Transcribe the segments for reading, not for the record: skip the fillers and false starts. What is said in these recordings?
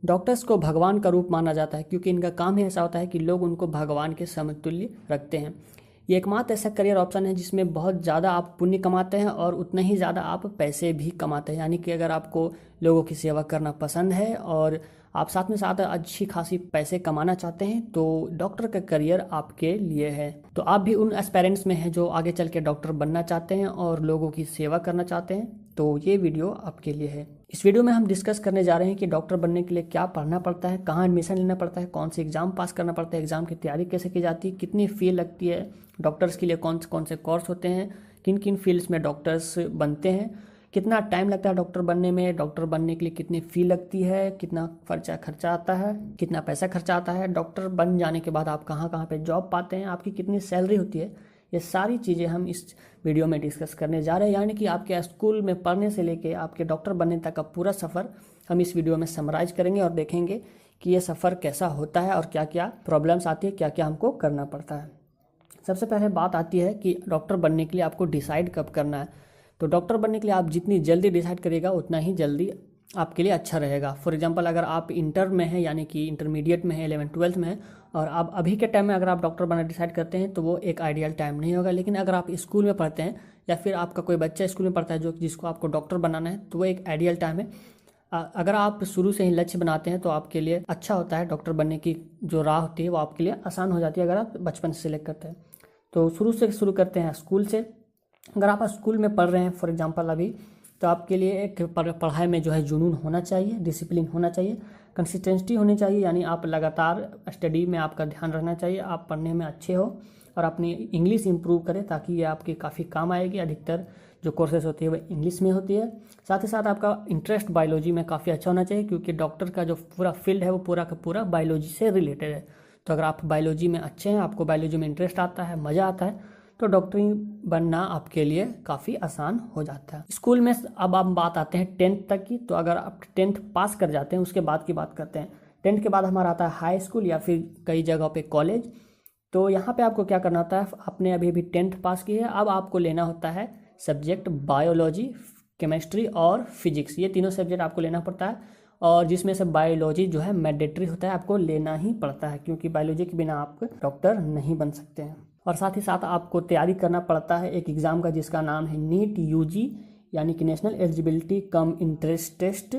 Doctors को भगवान का रूप माना जाता है क्योंकि इनका काम ही ऐसा होता है कि लोग उनको भगवान के समतुल्य रखते हैं। ये एकमात्र ऐसा करियर ऑप्शन है जिसमें बहुत ज़्यादा आप पुण्य कमाते हैं और उतना ही ज़्यादा आप पैसे भी कमाते हैं। यानी कि अगर आपको लोगों की सेवा करना पसंद है और आप साथ में साथ अच्छी खासी पैसे कमाना चाहते हैं तो डॉक्टर का करियर आपके लिए है। तो आप भी उन एस्पेरेंट्स में हैं जो आगे चल के डॉक्टर बनना चाहते हैं और लोगों की सेवा करना चाहते हैं, तो ये वीडियो आपके लिए है। इस वीडियो में हम डिस्कस करने जा रहे हैं कि डॉक्टर बनने के लिए क्या पढ़ना पड़ता है, कहाँ एडमिशन लेना पड़ता है, कौन से एग्ज़ाम पास करना पड़ता है, एग्ज़ाम की तैयारी कैसे की जाती है, कितनी फ़ी लगती है, डॉक्टर्स के लिए कौन से कोर्स होते हैं, किन किन फील्ड्स में डॉक्टर्स बनते हैं, कितना टाइम लगता है डॉक्टर बनने में, डॉक्टर बनने के लिए कितनी फ़ी लगती है, कितना खर्चा आता है, कितना पैसा खर्चा आता है, डॉक्टर बन जाने के बाद आप कहाँ कहाँ पे जॉब पाते हैं, आपकी कितनी सैलरी होती है, ये सारी चीज़ें हम इस वीडियो में डिस्कस करने जा रहे हैं। यानी कि आपके स्कूल में पढ़ने से लेके आपके डॉक्टर बनने तक का पूरा सफ़र हम इस वीडियो में समराइज करेंगे और देखेंगे कि ये सफ़र कैसा होता है और क्या क्या प्रॉब्लम्स आती है, क्या क्या हमको करना पड़ता है। सबसे पहले बात आती है कि डॉक्टर बनने के लिए आपको डिसाइड कब करना है। तो डॉक्टर बनने के लिए आप जितनी जल्दी डिसाइड करिएगा उतना ही जल्दी आपके लिए अच्छा रहेगा। फॉर एग्जांपल अगर आप इंटर में हैं यानी कि इंटरमीडिएट में है, 11th-12th में है और आप अभी के टाइम में अगर आप डॉक्टर बनना डिसाइड करते हैं तो वो एक आइडियल टाइम नहीं होगा। लेकिन अगर आप स्कूल में पढ़ते हैं या फिर आपका कोई बच्चा स्कूल में पढ़ता है जिसको आपको डॉक्टर बनाना है तो वो एक आइडियल टाइम है। अगर आप शुरू से ही लक्ष्य बनाते हैं तो आपके लिए अच्छा होता है। डॉक्टर बनने की जो राह होती है वो आपके लिए आसान हो जाती है अगर आप बचपन से सिलेक्ट करते हैं। तो शुरू करते हैं स्कूल से। अगर आप स्कूल में पढ़ रहे हैं फॉर एग्जांपल अभी, तो आपके लिए एक पढ़ाई में जो है जुनून होना चाहिए, डिसिप्लिन होना चाहिए, कंसिस्टेंसी होनी चाहिए। यानी आप लगातार स्टडी में आपका ध्यान रखना चाहिए, आप पढ़ने में अच्छे हो और अपनी इंग्लिश इंप्रूव करें ताकि ये आपके काफ़ी काम आएगी। अधिकतर जो कोर्सेज होती है वो इंग्लिश में होती है। साथ ही साथ आपका इंटरेस्ट बायोलॉजी में काफ़ी अच्छा होना चाहिए क्योंकि डॉक्टर का जो पूरा फील्ड है वो पूरा का पूरा बायोलॉजी से रिलेटेड है। तो अगर आप बायोलॉजी में अच्छे हैं, आपको बायोलॉजी में इंटरेस्ट आता है, मज़ा आता है, तो डॉक्टरी बनना आपके लिए काफ़ी आसान हो जाता है। स्कूल में अब हम बात आते हैं 10th तक की। तो अगर आप 10th पास कर जाते हैं उसके बाद की बात करते हैं। 10th के बाद हमारा आता है हाई स्कूल या फिर कई जगहों पे कॉलेज। तो यहाँ पे आपको क्या करना होता है, आपने अभी 10th पास की है, अब आपको लेना होता है सब्जेक्ट बायोलॉजी, केमिस्ट्री और फिजिक्स। ये तीनों सब्जेक्ट आपको लेना पड़ता है और जिसमें से बायोलॉजी जो है मैंडेटरी होता है, आपको लेना ही पड़ता है क्योंकि बायोलॉजी के बिना आप डॉक्टर नहीं बन सकते हैं। और साथ ही साथ आपको तैयारी करना पड़ता है एक एग्ज़ाम का जिसका नाम है नीट यूजी यानी कि national eligibility cum entrance test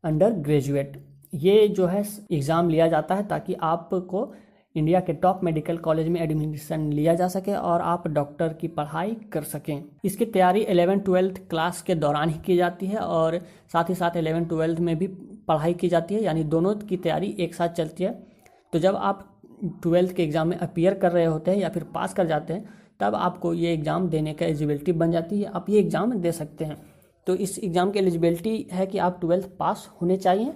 undergraduate. ये जो है एग्ज़ाम लिया जाता है ताकि आपको इंडिया के टॉप मेडिकल कॉलेज में एडमिशन लिया जा सके और आप डॉक्टर की पढ़ाई कर सकें। इसकी तैयारी 11th-12th क्लास के दौरान ही की जाती है और साथ ही साथ 11th-12th में भी पढ़ाई की जाती है, यानी दोनों की तैयारी एक साथ चलती है। तो जब आप 12th के एग्ज़ाम में अपीयर कर रहे होते हैं या फिर पास कर जाते हैं तब आपको ये एग्ज़ाम देने का एलिजिबिलिटी बन जाती है, आप ये एग्ज़ाम दे सकते हैं। तो इस एग्ज़ाम की एलिजिबिलिटी है कि आप 12th पास होने चाहिए।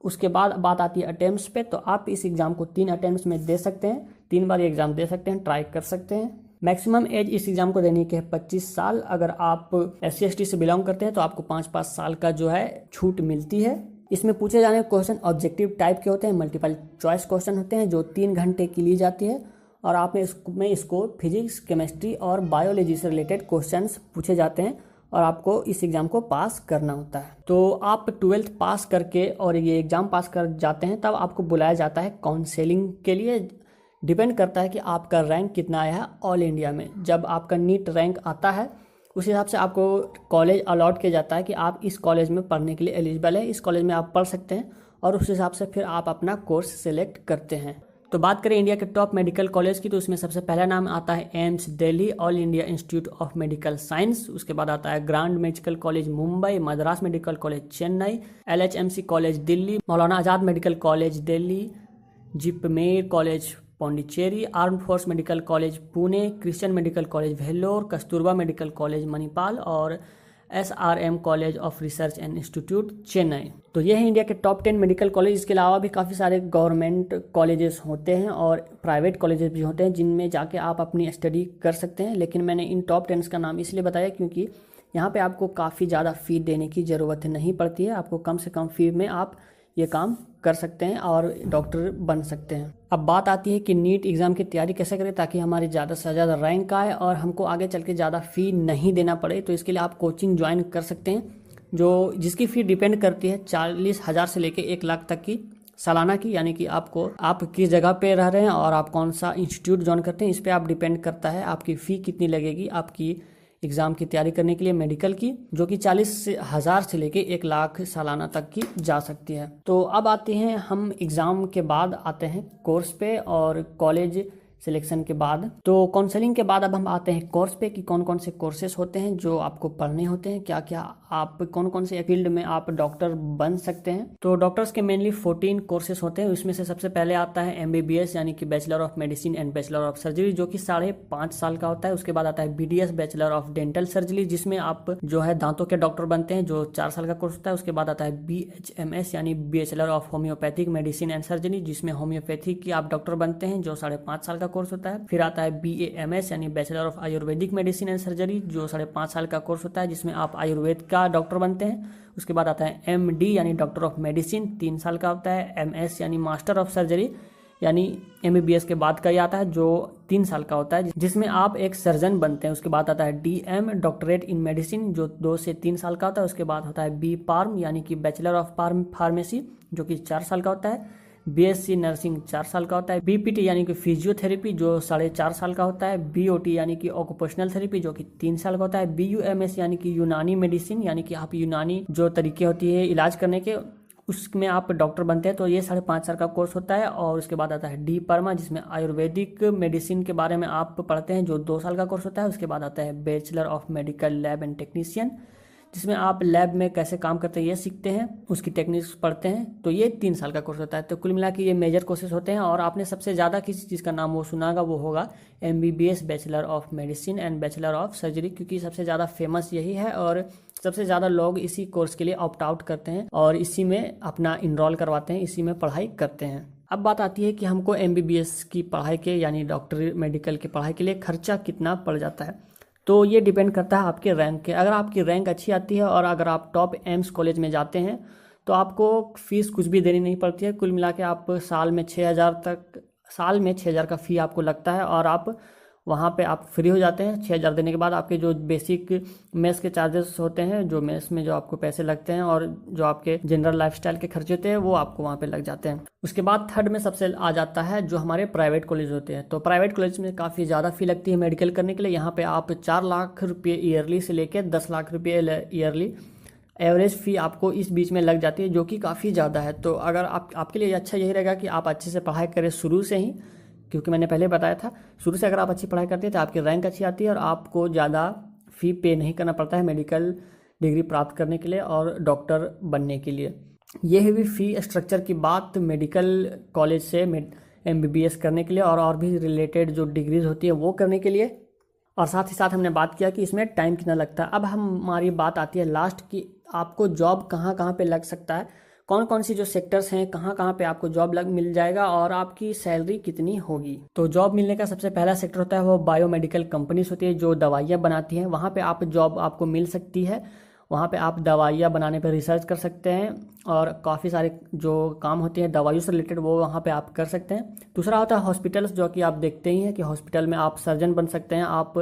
उसके बाद बात आती है अटेम्प्ट्स पे। तो आप इस एग्ज़ाम को 3 अटेम्प्ट्स में दे सकते हैं, 3 बार ये एग्ज़ाम दे सकते हैं, ट्राई कर सकते हैं। मैक्सिमम एज इस एग्ज़ाम को देने की है 25 साल। अगर आप SC/ST से बिलोंग करते हैं तो आपको 5 साल का जो है छूट मिलती है। इसमें पूछे जाने क्वेश्चन ऑब्जेक्टिव टाइप के होते हैं, मल्टीपल चॉइस क्वेश्चन होते हैं जो 3 घंटे की ली जाती है और आप में इसको फिजिक्स, केमिस्ट्री और बायोलॉजी से रिलेटेड क्वेश्चंस पूछे जाते हैं और आपको इस एग्ज़ाम को पास करना होता है। तो आप 12th पास करके और ये एग्ज़ाम पास कर जाते हैं तब आपको बुलाया जाता है काउंसलिंग के लिए। डिपेंड करता है कि आपका रैंक कितना आया है ऑल इंडिया में। जब आपका नीट रैंक आता है उस हिसाब से आपको कॉलेज अलॉट किया जाता है कि आप इस कॉलेज में पढ़ने के लिए एलिजिबल है, इस कॉलेज में आप पढ़ सकते हैं और उस हिसाब से फिर आप अपना कोर्स सेलेक्ट करते हैं। तो बात करें इंडिया के टॉप मेडिकल कॉलेज की तो उसमें सबसे पहला नाम आता है AIIMS Delhi, all India institute of medical science. उसके बाद आता है grand medical college Mumbai, Madras medical college Chennai, LHMC college Delhi, Maulana Azad medical college Delhi, JIPMER college Pondicherry, arm force medical college Pune, Christian medical college Vellore, Kasturba medical college Manipal और SRM college of research and institute Chennai. तो ये है India के top 10 medical college. इसके अलावा भी काफ़ी सारे गवर्नमेंट कॉलेजेस होते हैं और प्राइवेट कॉलेजेस भी होते हैं जिनमें जाके आप अपनी स्टडी कर सकते हैं। लेकिन मैंने इन टॉप 10 का नाम इसलिए बताया क्योंकि यहाँ पे आपको काफ़ी ज़्यादा फ़ी देने की ज़रूरत नहीं पड़ती है। आपको कम से कम फ़ी में आप ये काम कर सकते हैं और डॉक्टर बन सकते हैं। अब बात आती है कि नीट एग्ज़ाम की तैयारी कैसे करें ताकि हमारी ज़्यादा से ज़्यादा रैंक आए और हमको आगे चल के ज़्यादा फ़ी नहीं देना पड़े। तो इसके लिए आप कोचिंग ज्वाइन कर सकते हैं। जो जिसकी फ़ी डिपेंड करती है 40,000 से लेके 1 लाख तक की सालाना की, यानी कि आप किस जगह पे रह रहे हैं और आप कौन सा इंस्टीट्यूट ज्वाइन करते हैं, इस पे आप डिपेंड करता है आपकी फ़ी कितनी लगेगी आपकी एग्ज़ाम की तैयारी करने के लिए मेडिकल की, जो कि 40,000 से लेके 1 लाख सालाना तक की जा सकती है। तो अब आते हैं हम एग्ज़ाम के बाद आते हैं कोर्स पे और कॉलेज सिलेक्शन के बाद। तो काउंसलिंग के बाद अब हम आते हैं कोर्स पे कि कौन कौन से कोर्सेज होते हैं जो आपको पढ़ने होते हैं, क्या क्या आप कौन कौन से फील्ड में आप डॉक्टर बन सकते हैं। तो डॉक्टर्स के मेनली 14 कोर्सेज होते हैं। उसमें से सबसे पहले आता है MBBS यानी कि bachelor of medicine and bachelor of surgery, जो कि 5.5 साल का होता है। उसके बाद आता है BDS bachelor of dental surgery, जिसमें आप जो है दांतों के डॉक्टर बनते हैं, जो 4 साल का कोर्स होता है। उसके बाद आता है BHMS यानी bachelor of homeopathic medicine and surgery, जिसमें होम्योपैथी की आप डॉक्टर बनते हैं, जो 5.5 साल का कोर्स होता है। फिर आता है BAMS यानी bachelor of Ayurvedic medicine and surgery, जो 5.5 साल का कोर्स होता है, जिसमें आप आयुर्वेद का डॉक्टर बनते हैं। उसके बाद आता है MD यानी डॉक्टर ऑफ मेडिसिन, 3 साल का होता है। MS यानी मास्टर ऑफ सर्जरी यानी MBBS के बाद का ही आता है, जो 3 साल का होता है, जिसमें आप एक सर्जन बनते हैं। उसके बाद आता है DM डॉक्टरेट इन मेडिसिन, जो 2 से 3 साल का होता है। उसके बाद होता है BPharm यानी कि बैचलर ऑफ फार्मेसी, जो कि 4 साल का होता है। BSc नर्सिंग 4 साल का होता है। BPT यानी कि फिजियोथेरेपी, जो 4.5 साल का होता है। BOT यानी कि ऑक्यूपेशनल थेरेपी, जो कि 3 साल का होता है। BUMS यानी कि यूनानी मेडिसिन, यानी कि आप यूनानी जो तरीके होती है इलाज करने के, उसमें आप डॉक्टर बनते हैं। तो ये 5.5 साल का कोर्स होता है। और उसके बाद आता है DPharma, जिसमें आयुर्वेदिक मेडिसिन के बारे में आप पढ़ते हैं, जो 2 साल का कोर्स होता है। उसके बाद आता है bachelor of medical lab and technician, जिसमें आप लैब में कैसे काम करते हैं ये सीखते हैं, उसकी टेक्निक्स पढ़ते हैं। तो ये 3 साल का कोर्स होता है। तो कुल मिला के ये मेजर कोर्सेज होते हैं। और आपने सबसे ज़्यादा किसी चीज़ का नाम वो सुना होगा, वो होगा MBBS bachelor of medicine and bachelor of surgery, क्योंकि सबसे ज़्यादा फेमस यही है और सबसे ज़्यादा लोग इसी कोर्स के लिए ऑप्ट आउट करते हैं और इसी में अपना इनरोल करवाते हैं, इसी में पढ़ाई करते हैं। अब बात आती है कि हमको MBBS की पढ़ाई के यानी डॉक्टरी मेडिकल की पढ़ाई के लिए खर्चा कितना पड़ जाता है। तो ये डिपेंड करता है आपके रैंक के। अगर आपकी रैंक अच्छी आती है और अगर आप टॉप एम्स कॉलेज में जाते हैं तो आपको फीस कुछ भी देनी नहीं पड़ती है। कुल मिला के आप साल में 6,000 का फ़ी आपको लगता है और आप वहाँ पे आप फ्री हो जाते हैं। 6,000 देने के बाद आपके जो बेसिक मेस के चार्जेस होते हैं, जो मेस में जो आपको पैसे लगते हैं और जो आपके जनरल लाइफस्टाइल के खर्चे होते हैं, वो आपको वहाँ पे लग जाते हैं। उसके बाद थर्ड में सबसे आ जाता है जो हमारे प्राइवेट कॉलेज होते हैं। तो प्राइवेट कॉलेज में काफ़ी ज़्यादा फ़ी लगती है मेडिकल करने के लिए। यहाँ पे आप 4 लाख रुपये ईयरली से लेकर 10 लाख रुपये ईयरली एवरेज फ़ी आपको इस बीच में लग जाती है, जो कि काफ़ी ज़्यादा है। तो अगर आपके लिए अच्छा यही रहेगा कि आप अच्छे से पढ़ाई करें शुरू से ही, क्योंकि मैंने पहले बताया था शुरू से अगर आप अच्छी पढ़ाई करते हैं तो आपकी रैंक अच्छी आती है और आपको ज़्यादा फ़ी पे नहीं करना पड़ता है मेडिकल डिग्री प्राप्त करने के लिए और डॉक्टर बनने के लिए। ये है भी फ़ी स्ट्रक्चर की बात मेडिकल कॉलेज से MBBS करने के लिए और भी रिलेटेड जो डिग्रीज होती है वो करने के लिए। और साथ ही साथ हमने बात किया कि इसमें टाइम कितना लगता है। अब हमारी बात आती है लास्ट की, आपको जॉब कहाँ कहाँ पे लग सकता है, कौन कौन सी जो सेक्टर्स हैं, कहाँ कहाँ पे आपको जॉब मिल जाएगा और आपकी सैलरी कितनी होगी। तो जॉब मिलने का सबसे पहला सेक्टर होता है वो बायोमेडिकल कंपनीज होती है जो दवाइयाँ बनाती हैं। वहाँ पे आप जॉब आपको मिल सकती है। वहाँ पे आप दवाइयाँ बनाने पर रिसर्च कर सकते हैं और काफ़ी सारे जो काम होते हैं दवाइयों से रिलेटेड वो वहाँ पे आप कर सकते हैं। दूसरा होता है हॉस्पिटल्स, जो कि आप देखते ही हैं कि हॉस्पिटल में आप सर्जन बन सकते हैं, आप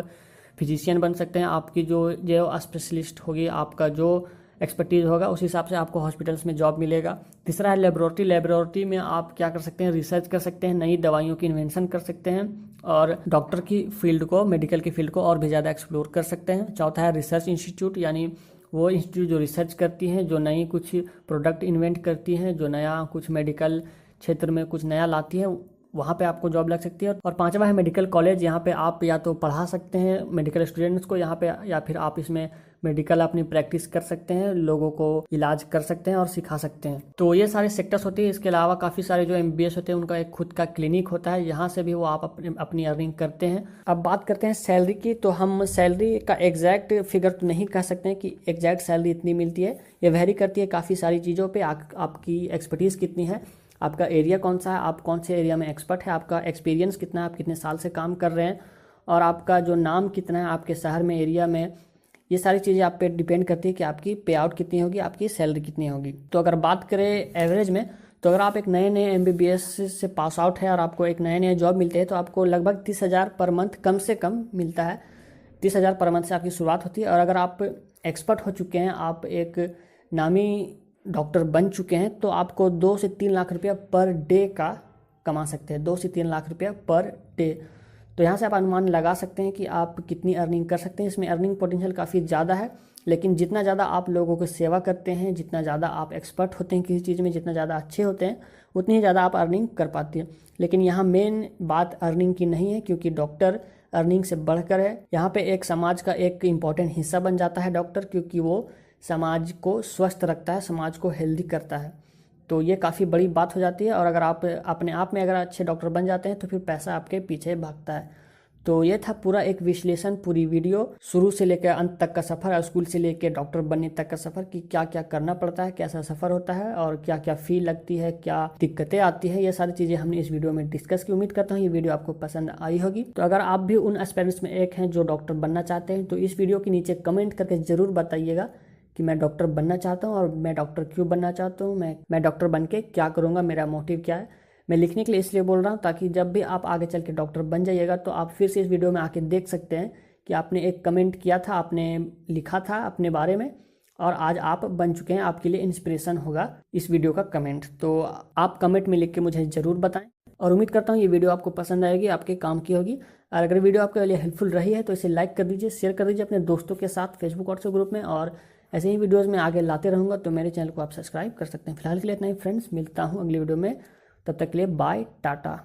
फिजिशियन बन सकते हैं। आपकी जो स्पेशलिस्ट होगी, आपका जो एक्सपर्टीज़ होगा, उस हिसाब से आपको हॉस्पिटल्स में जॉब मिलेगा। तीसरा है लेबोरेटरी में आप क्या कर सकते हैं, रिसर्च कर सकते हैं, नई दवाइयों की इन्वेंशन कर सकते हैं और डॉक्टर की फील्ड को, मेडिकल की फील्ड को और भी ज़्यादा एक्सप्लोर कर सकते हैं। चौथा है रिसर्च इंस्टीट्यूट, यानी वो इंस्टीट्यूट जो रिसर्च करती हैं, जो नई कुछ प्रोडक्ट इन्वेंट करती हैं, जो नया कुछ मेडिकल क्षेत्र में कुछ नया लाती है, वहाँ पे आपको जॉब लग सकती है। और पांचवा है मेडिकल कॉलेज, यहाँ पे आप या तो पढ़ा सकते हैं मेडिकल स्टूडेंट्स को यहाँ पे, या फिर आप इसमें मेडिकल अपनी प्रैक्टिस कर सकते हैं, लोगों को इलाज कर सकते हैं और सिखा सकते हैं। तो ये सारे सेक्टर्स होते हैं। इसके अलावा काफ़ी सारे जो MBBS होते हैं उनका एक खुद का क्लिनिक होता है, यहाँ से भी वो आप अपनी अर्निंग करते हैं। अब बात करते हैं सैलरी की। तो हम सैलरी का एग्जैक्ट फिगर तो नहीं कह सकते हैं कि एग्जैक्ट सैलरी इतनी मिलती है, ये वेरी करती है काफ़ी सारी चीज़ों पर। आपकी एक्सपर्टीज़ कितनी है, आपका एरिया कौन सा है, आप कौन से एरिया में एक्सपर्ट है, आपका एक्सपीरियंस कितना है, आप कितने साल से काम कर रहे हैं, और आपका जो नाम कितना है आपके शहर में, एरिया में। ये सारी चीज़ें आप पे डिपेंड करती है कि आपकी पे आउट कितनी होगी, आपकी सैलरी कितनी होगी। तो अगर बात करें एवरेज में, तो अगर आप एक नए MBBS से पास आउट है और आपको एक नए जॉब मिलते हैं तो आपको लगभग 30,000 पर मंथ कम से कम मिलता है। 30,000 पर मंथ से आपकी शुरुआत होती है। और अगर आप एक्सपर्ट हो चुके हैं, आप एक नामी डॉक्टर बन चुके हैं, तो आपको 2 से 3 लाख रुपया पर डे का कमा सकते हैं, 2 से 3 लाख रुपया पर डे। तो यहाँ से आप अनुमान लगा सकते हैं कि आप कितनी अर्निंग कर सकते हैं। इसमें अर्निंग पोटेंशियल काफ़ी ज़्यादा है, लेकिन जितना ज़्यादा आप लोगों की सेवा करते हैं, जितना ज़्यादा आप एक्सपर्ट होते हैं किसी चीज़ में, जितना ज़्यादा अच्छे होते हैं, उतनी ही ज़्यादा आप अर्निंग कर पाते हैं। लेकिन यहाँ मेन बात अर्निंग की नहीं है, क्योंकि डॉक्टर अर्निंग से बढ़कर है। यहाँ पे एक समाज का एक इम्पॉर्टेंट हिस्सा बन जाता है डॉक्टर, क्योंकि वो समाज को स्वस्थ रखता है, समाज को हेल्दी करता है। तो ये काफ़ी बड़ी बात हो जाती है। और अगर आप अपने आप में अगर अच्छे डॉक्टर बन जाते हैं तो फिर पैसा आपके पीछे भागता है। तो ये था पूरा एक विश्लेषण, पूरी वीडियो, शुरू से लेकर अंत तक का सफ़र, स्कूल से लेकर डॉक्टर बनने तक का सफ़र, कि क्या क्या करना पड़ता है, कैसा सफ़र होता है और क्या क्या फ़ी लगती है, क्या दिक्कतें आती है। ये सारी चीज़ें हमने इस वीडियो में डिस्कस की। उम्मीद करता हूँ ये वीडियो आपको पसंद आई होगी। तो अगर आप भी उन एस्पिरेंट्स में एक हैं जो डॉक्टर बनना चाहते हैं, तो इस वीडियो के नीचे कमेंट करके ज़रूर बताइएगा कि मैं डॉक्टर बनना चाहता हूँ और मैं डॉक्टर क्यों बनना चाहता हूँ, मैं डॉक्टर बन के क्या करूँगा, मेरा मोटिव क्या है। मैं लिखने के लिए इसलिए बोल रहा हूँ ताकि जब भी आप आगे चल के डॉक्टर बन जाइएगा तो आप फिर से इस वीडियो में आके देख सकते हैं कि आपने एक कमेंट किया था, आपने लिखा था अपने बारे में और आज आप बन चुके हैं। आपके लिए इंस्पिरेशन होगा इस वीडियो का कमेंट। तो आप कमेंट में लिख के मुझे ज़रूर बताएं और उम्मीद करता हूँ ये वीडियो आपको पसंद आएगी, आपके काम की होगी। और अगर वीडियो आपके लिए हेल्पफुल रही है तो इसे लाइक कर दीजिए, शेयर कर दीजिए अपने दोस्तों के साथ फेसबुक व्हाट्सएप ग्रुप में। और ऐसे ही वीडियोज़ में आगे लाते रहूँगा, तो मेरे चैनल को आप सब्सक्राइब कर सकते हैं। फिलहाल के लिए इतना ही फ्रेंड्स, मिलता हूँ अगली वीडियो में। तब तक के लिए बाय, टाटा।